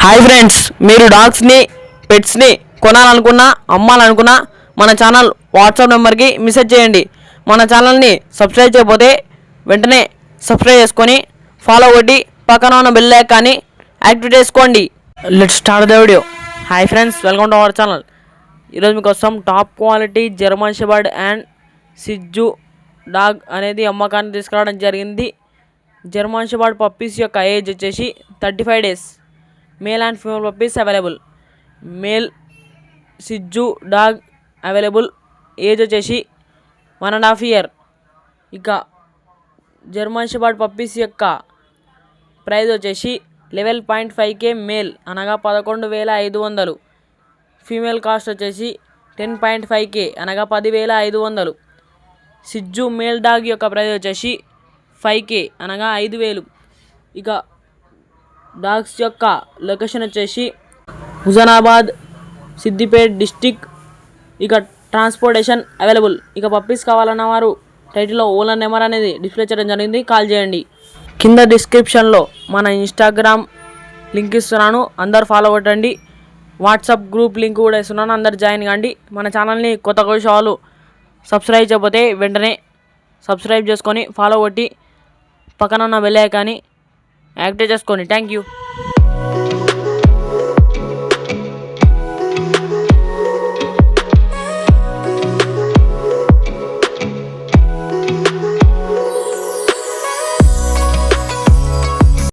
Hi friends, మీరు డాగ్స్ని పెట్స్ని కొనాలనుకున్నా అమ్మాలనుకున్నా మన channel WhatsApp నెంబర్కి మెసేజ్ చేయండి. మన ఛానల్ని సబ్స్క్రైబ్ చేయకపోతే వెంటనే సబ్స్క్రైబ్ చేసుకొని ఫాలో కొట్టి పక్కన ఉన్న బెల్ ఐకాన్ని యాక్టివేట్ చేసుకోండి. Let's start the video. Hi friends, welcome to our channel. ఈరోజు మీకోసం top quality German shepherd and సిజ్జు డాగ్ అనేది అమ్మకాన్ని తీసుకురావడం జరిగింది. జర్మన్ షెపర్డ్ పప్పీస్ యొక్క ఏజ్ వచ్చేసి 35 days. Male and female puppies available. Male సిజ్జు డాగ్ అవైలబుల్. ఏజ్ వచ్చేసి 1.5 year. ఇక జర్మన్ షెపర్డ్ పప్పీస్ యొక్క ప్రైస్ వచ్చేసి 11.5K మేల్ అనగా 11,500. ఫీమేల్ కాస్ట్ వచ్చేసి 10.5K అనగా 10,500. సిజ్జు మేల్ డాగ్ యొక్క ప్రైస్ వచ్చేసి 5K అనగా 5,000. ఇక డాగ్స్ యొక్క లొకేషన్ వచ్చేసి హుజనాబాద్, సిద్దిపేట్ డిస్టిక్. ఇక ట్రాన్స్పోర్టేషన్ అవైలబుల్. ఇక పప్పీస్ కావాలన్న వారు టైటిల్లో ఓనర్ నెంబర్ అనేది డిస్ప్లే చేయడం జరిగింది, కాల్ చేయండి. కింద డిస్క్రిప్షన్లో మన ఇన్స్టాగ్రామ్ లింక్ ఇస్తున్నాను, అందరు ఫాలో కొట్టండి. వాట్సాప్ గ్రూప్ లింక్ కూడా ఇస్తున్నాను, అందరు జాయిన్ కండి. మన ఛానల్ని కొత్త వాళ్ళు సబ్స్క్రైబ్ చేయకపోతే వెంటనే సబ్స్క్రైబ్ చేసుకొని ఫాలో కొట్టి పక్కన ఉన్న బెల్ ఐకాన్ని యాక్టివేట్ చేసుకోండి. Thank you.